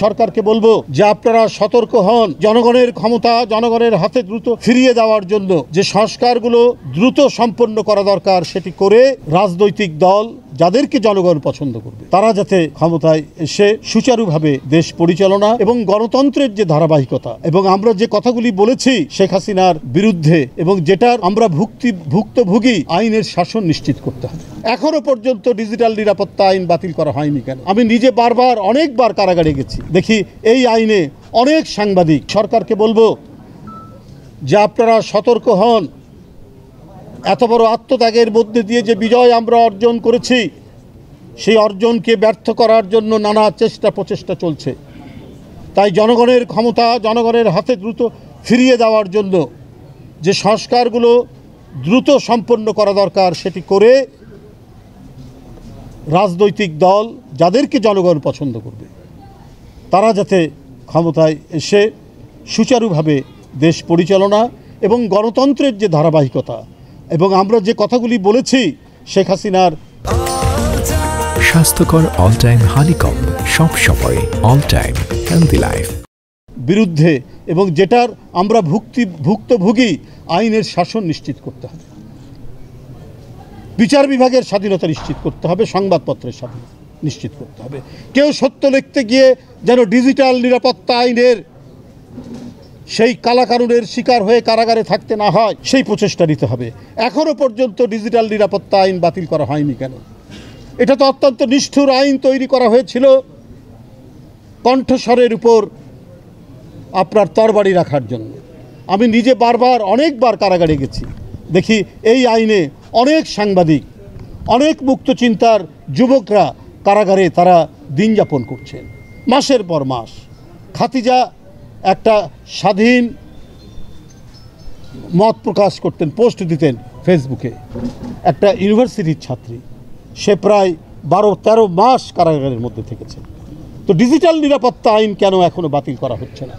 সরকারকে বলবো যে আপনারা সতর্ক হন, জনগণের ক্ষমতা জনগণের হাতে দ্রুত ফিরিয়ে দেওয়ার জন্য যে সংস্কারগুলো দ্রুত সম্পন্ন করা দরকার সেটি করে রাজনৈতিক দল যাদেরকে জনগণ পছন্দ করবে তারা যাতে ক্ষমতায় এসে সুচারুভাবে দেশ পরিচালনা এবং গণতন্ত্রের যে ধারাবাহিকতা এবং আমরা যে কথাগুলি বলেছি শেখ হাসিনার বিরুদ্ধে এবং যেটার আমরা ভুক্তভোগী আইনের শাসন নিশ্চিত করতে হবে। এখনো পর্যন্ত ডিজিটাল নিরাপত্তা আইন বাতিল করা হয়নি কেন? আমি নিজে বারবার অনেকবার কারাগারে গেছি, দেখি এই আইনে অনেক সাংবাদিক। সরকারকে বলবো যে আপনারা সতর্ক হন, এত বড় আত্মত্যাগের মধ্যে দিয়ে যে বিজয় আমরা অর্জন করেছি সেই অর্জনকে ব্যর্থ করার জন্য নানা প্রচেষ্টা চলছে। তাই জনগণের ক্ষমতা জনগণের হাতে দ্রুত ফিরিয়ে দেওয়ার জন্য যে সংস্কারগুলো দ্রুত সম্পন্ন করা দরকার সেটি করে রাজনৈতিক দল যাদেরকে জনগণ পছন্দ করবে তারা যাতে ক্ষমতায় এসে সুচারুভাবে দেশ পরিচালনা এবং গণতন্ত্রের যে ধারাবাহিকতা এবং আমরা যে কথাগুলি বলেছি শেখ হাসিনার স্বাস্থ্যকর অল টাইম হানিকম, সব সময় অল টাইম হেলদি লাইফ বিরুদ্ধে এবং যেটার আমরা ভুক্তভোগী আইনের শাসন নিশ্চিত করতে হবে, বিচার বিভাগের স্বাধীনতা নিশ্চিত করতে হবে, সংবাদপত্রের স্বাধীনতা নিশ্চিত করতে হবে। কেউ সত্য লিখতে গিয়ে যেন ডিজিটাল নিরাপত্তা আইনের সেই কালাকানুনের শিকার হয়ে কারাগারে থাকতে না হয় সেই প্রচেষ্টা নিতে হবে। এখনো পর্যন্ত ডিজিটাল নিরাপত্তা আইন বাতিল করা হয়নি কেন? এটা তো অত্যন্ত নিষ্ঠুর আইন তৈরি করা হয়েছিল কণ্ঠস্বরের উপর আপনার তরবারি রাখার জন্য। আমি নিজে বারবার অনেকবার কারাগারে গেছি, দেখি এই আইনে অনেক সাংবাদিক, অনেক মুক্ত চিন্তার যুবকরা কারাগারে তারা দিন যাপন করছেন মাসের পর মাস। খাদিজা একটা স্বাধীন মত প্রকাশ করতেন, পোস্ট দিতেন ফেসবুকে, একটা ইউনিভার্সিটির ছাত্রী, সে প্রায় 12-13 মাস কারাগারের মধ্যে থেকেছে। তো ডিজিটাল নিরাপত্তা আইন কেন এখনো বাতিল করা হচ্ছে না?